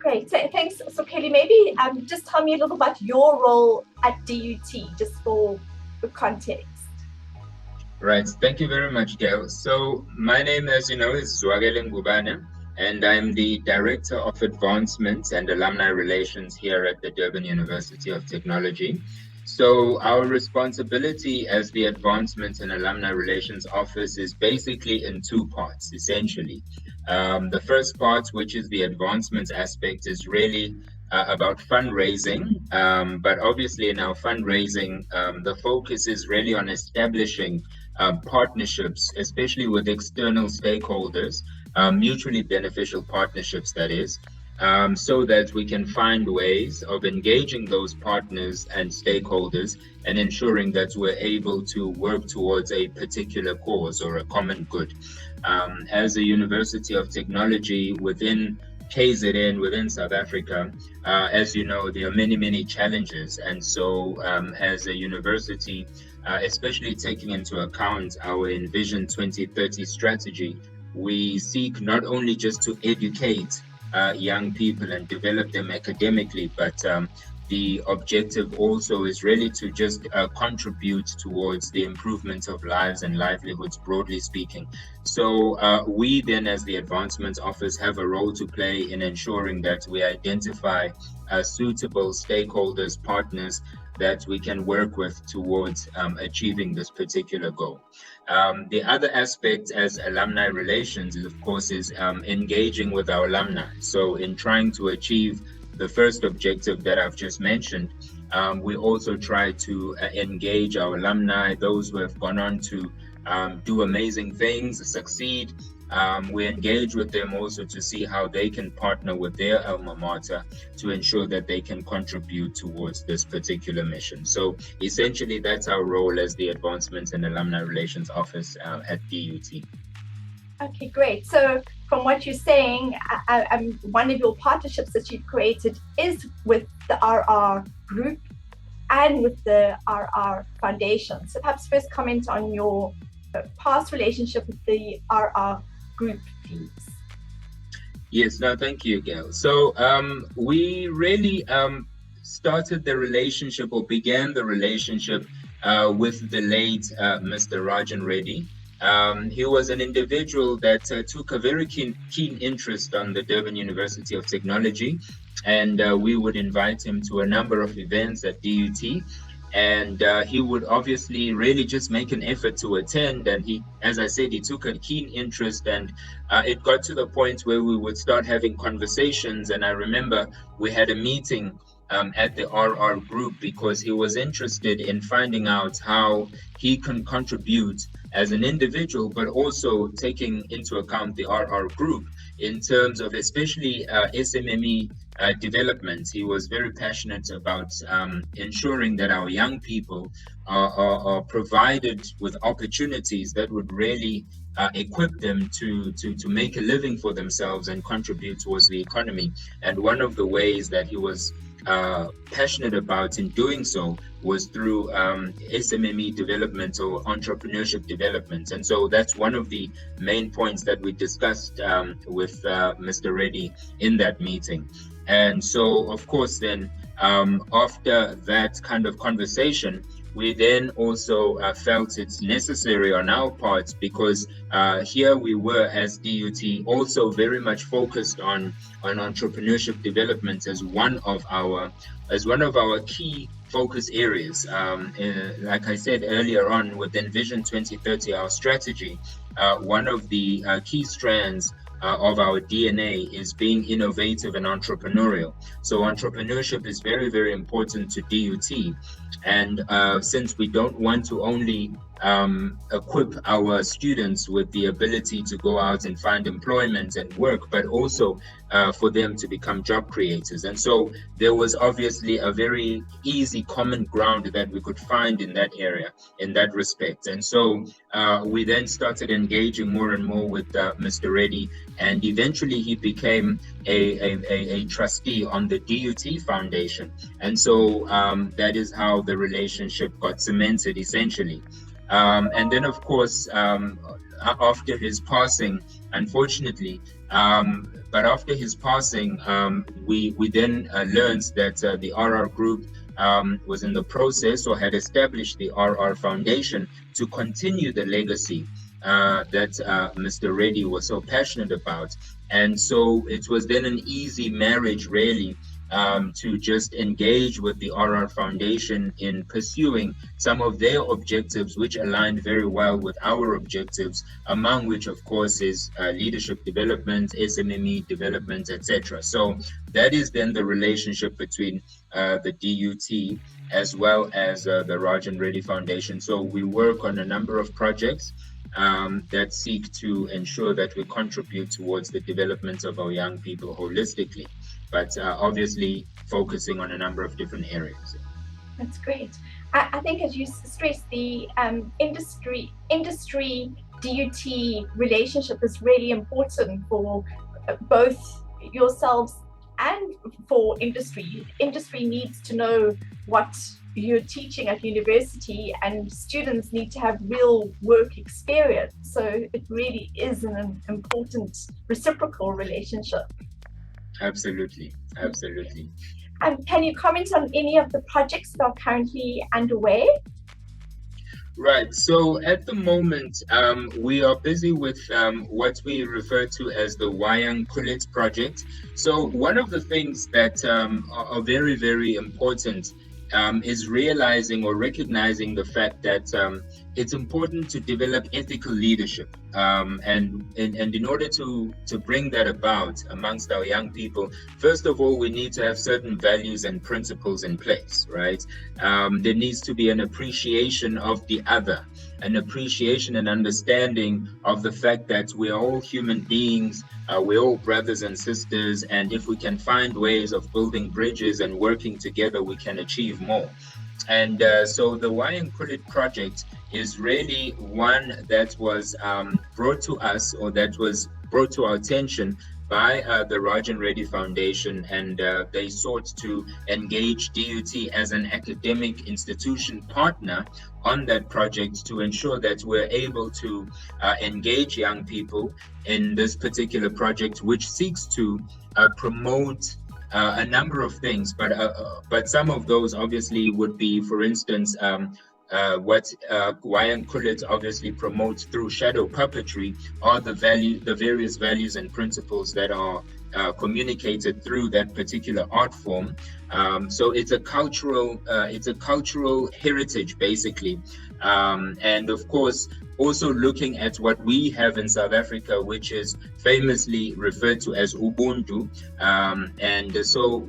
Great. So thanks, Zwakele. Maybe just tell me a little about your role at DUT, just for the context. Right. Thank you very much, Gayle. So my name, as you know, is Zwakele Ngubane, and I'm the Director of Advancement and Alumni Relations here at the Durban University of Technology. So our responsibility as the Advancement and Alumni Relations Office is basically in two parts, essentially. The first part, which is the advancements aspect, is really about fundraising. But obviously in our fundraising, the focus is really on establishing partnerships, especially with external stakeholders, mutually beneficial partnerships, that is, so that we can find ways of engaging those partners and stakeholders and ensuring that we're able to work towards a particular cause or a common good. As a University of Technology within KZN, within South Africa, as you know, there are many, many challenges. And so as a university, especially taking into account our Envision 2030 strategy, we seek not only just to educate young people and develop them academically, but the objective also is really to just contribute towards the improvement of lives and livelihoods, broadly speaking. So we then, as the Advancements Office, have a role to play in ensuring that we identify suitable stakeholders, partners that we can work with towards achieving this particular goal. The other aspect as alumni relations is, of course, is engaging with our alumni. So in trying to achieve the first objective that I've just mentioned, we also try to engage our alumni, those who have gone on to do amazing things, succeed. We engage with them also to see how they can partner with their alma mater to ensure that they can contribute towards this particular mission. So essentially, that's our role as the Advancements and Alumni Relations Office at DUT. Okay, great. So from what you're saying, one of your partnerships that you've created is with the RR Group and with the RR Foundation. So perhaps first comment on your past relationship with the RR Group, please. Yes, no, thank you, Gayle. So we really started the relationship, or began the relationship with the late Mr. Rajan Reddy. He was an individual that took a very keen interest on the Durban University of Technology, and we would invite him to a number of events at DUT. And he would obviously really just make an effort to attend. And he, as I said, he took a keen interest, and it got to the point where we would start having conversations. And I remember we had a meeting at the RR Group because he was interested in finding out how he can contribute as an individual, but also taking into account the RR Group in terms of especially SMME development. He was very passionate about ensuring that our young people are provided with opportunities that would really equip them to make a living for themselves and contribute towards the economy. And one of the ways that he was passionate about in doing so was through SMME development or entrepreneurship development. And so that's one of the main points that we discussed with Mr. Reddy in that meeting. And so, of course, then after that kind of conversation, we then also felt it's necessary on our part, because here we were as DUT also very much focused on entrepreneurship development as one of our key focus areas. Like I said earlier on, with Envision 2030, our strategy, one of the key strands of our DNA is being innovative and entrepreneurial. So entrepreneurship is very, very important to DUT. And since we don't want to only equip our students with the ability to go out and find employment and work, but also for them to become job creators. And so there was obviously a very easy common ground that we could find in that area, in that respect. And so we then started engaging more and more with Mr. Reddy, and eventually he became a trustee on the DUT Foundation. And so that is how the relationship got cemented, essentially. And then, of course, after his passing, unfortunately. But after his passing, we then learned that the RR Group was in the process or had established the RR Foundation to continue the legacy that Mr. Reddy was so passionate about. And so it was then an easy marriage, really, to just engage with the RR Foundation in pursuing some of their objectives, which aligned very well with our objectives, among which, of course, is leadership development, SMME development, etc. So that is then the relationship between the DUT as well as the Rajan Reddy Foundation. So we work on a number of projects that seek to ensure that we contribute towards the development of our young people holistically, but obviously focusing on a number of different areas. That's great. I think, as you stressed, the industry DUT relationship is really important for both yourselves and for industry. Industry needs to know what you're teaching at university, and students need to have real work experience. So it really is an important reciprocal relationship. Absolutely. Can you comment on any of the projects that are currently underway? Right. So at the moment, we are busy with what we refer to as the Wayang Kulit project. So one of the things that are very, very important is realizing or recognizing the fact that it's important to develop ethical leadership, and in order to bring that about amongst our young people, first of all, we need to have certain values and principles in place, right? There needs to be an appreciation of the other, an appreciation and understanding of the fact that we're all human beings, we're all brothers and sisters, and if we can find ways of building bridges and working together, we can achieve more. And so the Wayang Kulit project is really one that was brought to us, or that was brought to our attention by the Rajan Reddy Foundation, and they sought to engage DUT as an academic institution partner on that project to ensure that we're able to engage young people in this particular project, which seeks to promote a number of things, but some of those obviously would be, for instance, what Wayang Kulit obviously promotes through shadow puppetry are the various values and principles that are communicated through that particular art form. So it's a cultural heritage, basically, and of course also looking at what we have in South Africa, which is famously referred to as Ubuntu, and so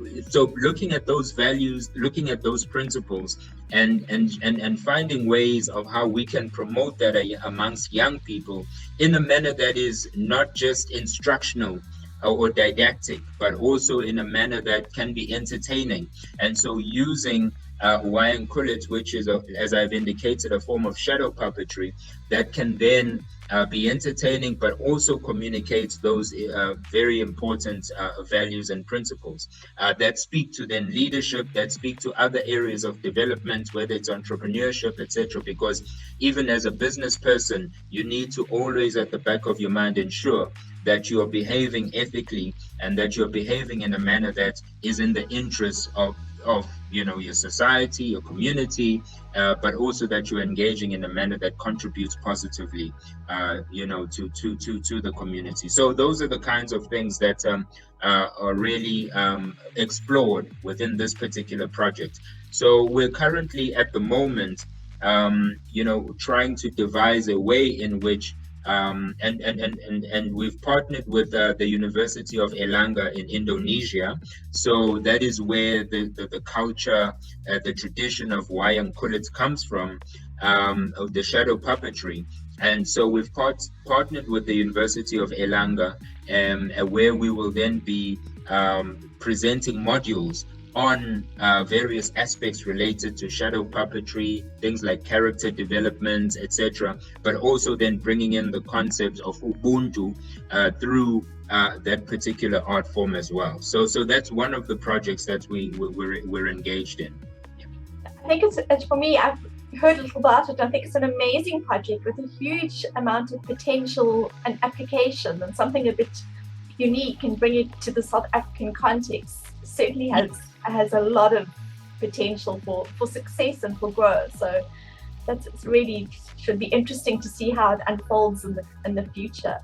looking at those values, looking at those principles, and finding ways of how we can promote that amongst young people in a manner that is not just instructional or didactic, but also in a manner that can be entertaining. And so using Wayang Kulit, which is, as I've indicated, a form of shadow puppetry that can then be entertaining, but also communicate those very important values and principles that speak to then leadership, that speak to other areas of development, whether it's entrepreneurship, etc. Because even as a business person, you need to always at the back of your mind ensure that you are behaving ethically and that you're behaving in a manner that is in the interest of your society, your community, but also that you're engaging in a manner that contributes positively, to the community. So those are the kinds of things that are really explored within this particular project. So we're currently at the moment, trying to devise a way in which and we've partnered with the University of Erlangga in Indonesia. So that is where the culture, the tradition of Wayang Kulit comes from, of the shadow puppetry. And so we've partnered with the University of Erlangga, where we will then be presenting modules on various aspects related to shadow puppetry, things like character development, etc., but also then bringing in the concept of Ubuntu through that particular art form as well. So that's one of the projects that we're engaged in. I think it's for me, heard a little about it. I think it's an amazing project with a huge amount of potential and application, and something a bit unique, and bring it to the South African context. Certainly has a lot of potential for success and for growth. So that's really should be interesting to see how it unfolds in the future.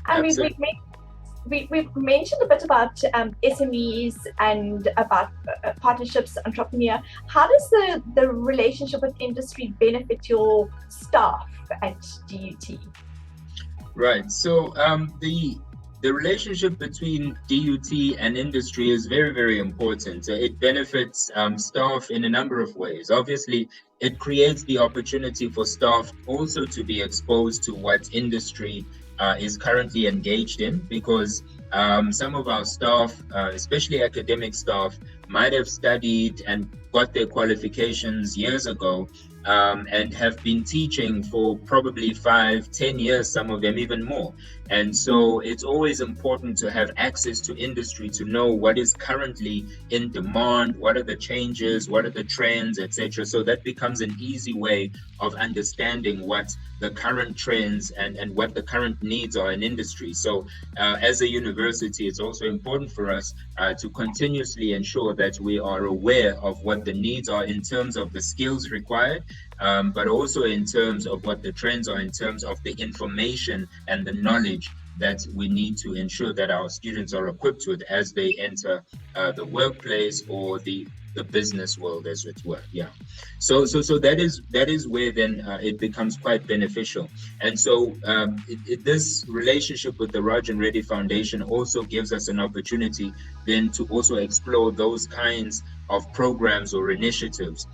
And we've mentioned a bit about SMEs and about partnerships, entrepreneur. How does the relationship with industry benefit your staff at DUT? Right. So the relationship between DUT and industry is very, very important. It benefits staff in a number of ways. Obviously, it creates the opportunity for staff also to be exposed to what industry is currently engaged in, because some of our staff, especially academic staff, might have studied and got their qualifications years ago, and have been teaching for probably 5-10 years, some of them even more. And so it's always important to have access to industry to know what is currently in demand, what are the changes, what are the trends, etc. So that becomes an easy way of understanding what the current trends and what the current needs are in industry. So as a university, it's also important for us to continuously ensure that we are aware of what the needs are in terms of the skills required, but also in terms of what the trends are, in terms of the information and the knowledge that we need to ensure that our students are equipped with as they enter the workplace or the business world, as it were. Yeah. So that is where then it becomes quite beneficial. And so this relationship with the Raj and Reddy Foundation also gives us an opportunity then to also explore those kinds of programs or initiatives.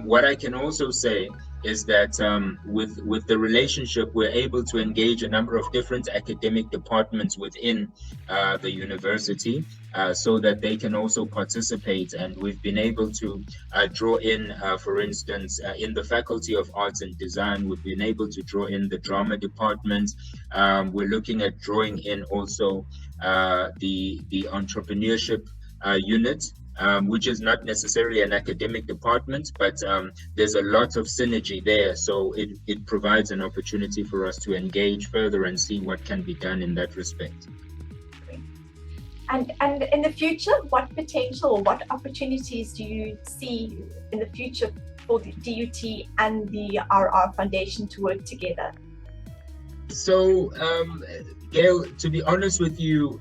What I can also say is that with the relationship, we're able to engage a number of different academic departments within the university so that they can also participate. And we've been able to draw in, for instance, in the Faculty of Arts and Design, we've been able to draw in the drama department. We're looking at drawing in also the entrepreneurship unit, which is not necessarily an academic department, but there's a lot of synergy there. So it provides an opportunity for us to engage further and see what can be done in that respect. And in the future, what potential or what opportunities do you see in the future for the DUT and the RR Foundation to work together? So, Gayle, to be honest with you,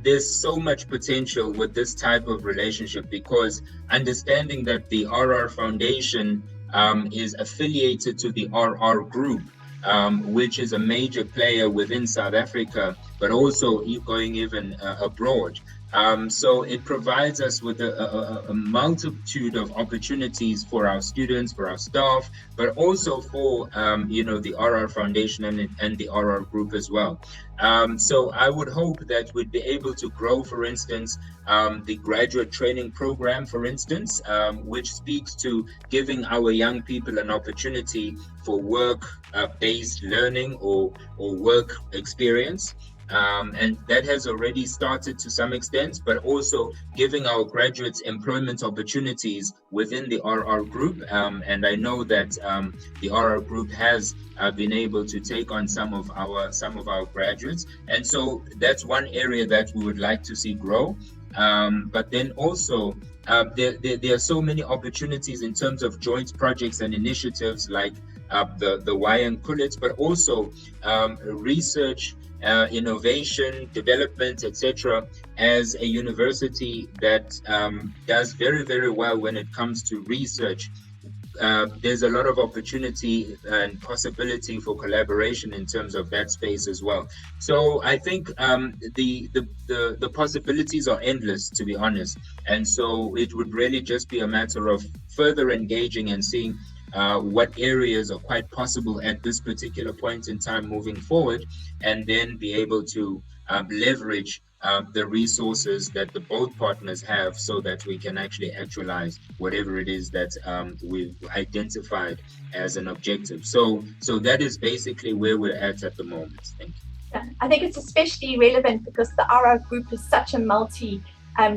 there's so much potential with this type of relationship, because understanding that the RR Foundation is affiliated to the RR Group, which is a major player within South Africa, but also going even abroad. So it provides us with a multitude of opportunities for our students, for our staff, but also for the RR Foundation and the RR Group as well. So I would hope that we'd be able to grow, for instance, the graduate training program, for instance, which speaks to giving our young people an opportunity for work-based learning or work experience. And that has already started to some extent, but also giving our graduates employment opportunities within the RR Group. And I know that the RR Group has been able to take on some of our graduates. And so that's one area that we would like to see grow. But then also, there are so many opportunities in terms of joint projects and initiatives like the YN Kulit, but also research, innovation, development, etc. As a university that does very, very well when it comes to research, there's a lot of opportunity and possibility for collaboration in terms of that space as well. So I think the possibilities are endless, to be honest. And so it would really just be a matter of further engaging and seeing what areas are quite possible at this particular point in time moving forward, and then be able to leverage the resources that the both partners have, so that we can actually actualize whatever it is that we've identified as an objective. So that is basically where we're at the moment. Thank you. I think it's especially relevant because the RR Group is such a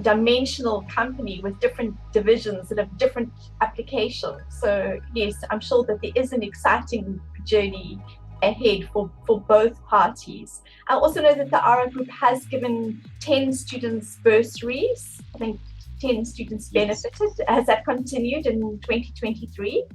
dimensional company with different divisions that have different applications. So yes, I'm sure that there is an exciting journey ahead for both parties. I also know that the ARA group has given 10 students bursaries. I think 10 students benefited. Has that continued in 2023?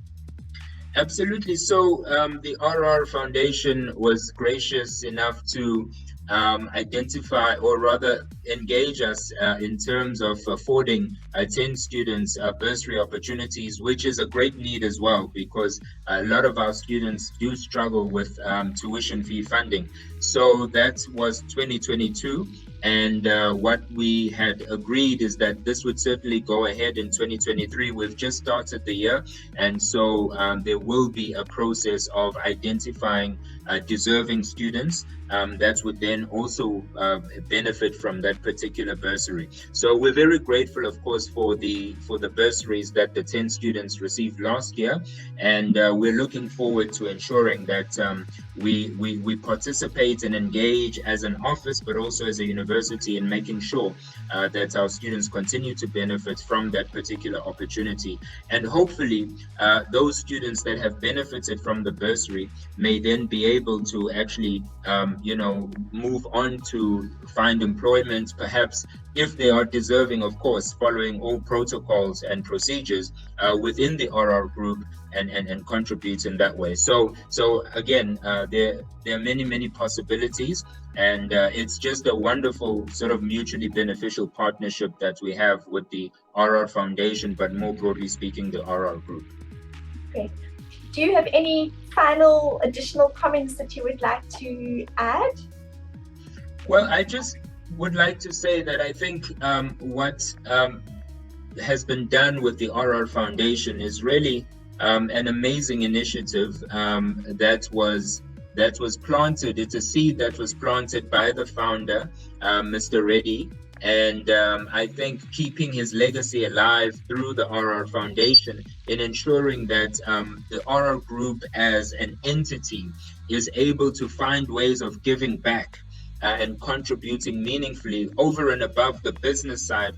Absolutely. So the RR Foundation was gracious enough to identify, or rather engage us in terms of affording 10 students bursary opportunities, which is a great need as well, because a lot of our students do struggle with tuition fee funding. So that was 2022. And what we had agreed is that this would certainly go ahead in 2023. We've just started the year, and so there will be a process of identifying deserving students that would then also benefit from that particular bursary. So we're very grateful, of course, for the bursaries that the 10 students received last year, and we're looking forward to ensuring that we participate and engage as an office, but also as a university, in making sure that our students continue to benefit from that particular opportunity. And hopefully those students that have benefited from the bursary may then be able to actually move on to find employment, perhaps, if they are deserving, of course, following all protocols and procedures within the RR group, and contribute in that way. So again, there are many possibilities, and it's just a wonderful sort of mutually beneficial partnership that we have with the RR Foundation, but more broadly speaking, the RR group. Great. Do you have any final additional comments that you would like to add? Well, I just would like to say that I think what has been done with the RR Foundation is really an amazing initiative that was planted. It's a seed that was planted by the founder, Mr. Reddy, and I think keeping his legacy alive through the RR Foundation in ensuring that the RR Group as an entity is able to find ways of giving back and contributing meaningfully over and above the business side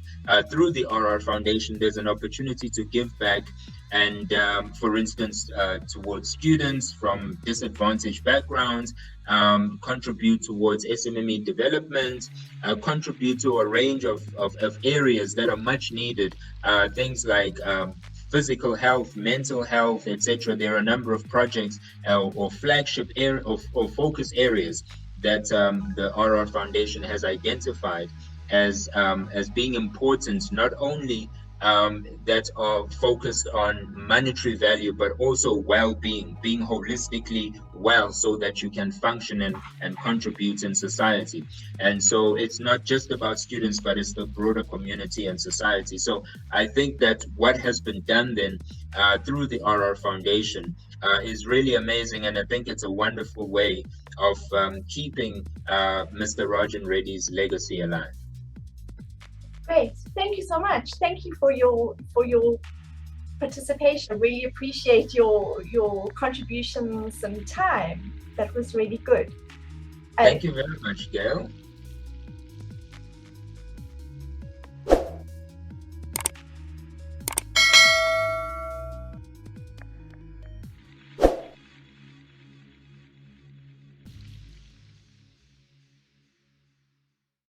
through the RR Foundation. There's an opportunity to give back, and for instance, towards students from disadvantaged backgrounds, contribute towards SMME development, contribute to a range of areas that are much needed, things like physical health, mental health, etc. There are a number of projects or flagship area or focus areas that the RR Foundation has identified as being important, not only that are focused on monetary value, but also well-being, being holistically well, so that you can function and contribute in society. And so it's not just about students, but it's the broader community and society. So I think that what has been done then through the RR Foundation is really amazing, and I think it's a wonderful way of keeping Mr. Rajan Reddy's legacy alive. Great, thank you so much. Thank you for your participation. Really appreciate your contributions and time. That was really good. Thank you very much, Gayle.